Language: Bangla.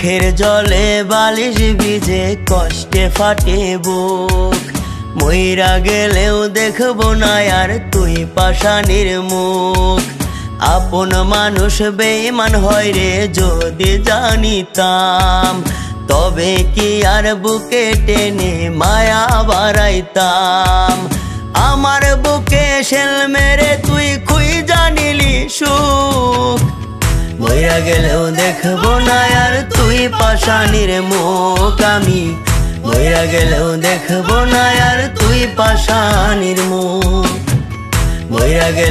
চোখের জলে বালিশ ভিজে কষ্টে ফাটে বুক। মইরা গেলেও দেখবো না আর তুই পাষাণীর মুখ। আপন মানুষ বেঈমান হয় রে যদি জানিতাম, তবে কি আর বুকে টেনে মায়া বাড়াইতাম। আমার বুকে শেল মেরে তুই খুই জানিলি সুখ। মইরা গেলেও দেখবো না আর তুই পাষাণীর মুখ। আমি মইরা গেলেও দেখবো না আর তুই পাষাণীর মুখ। মইরা গেলে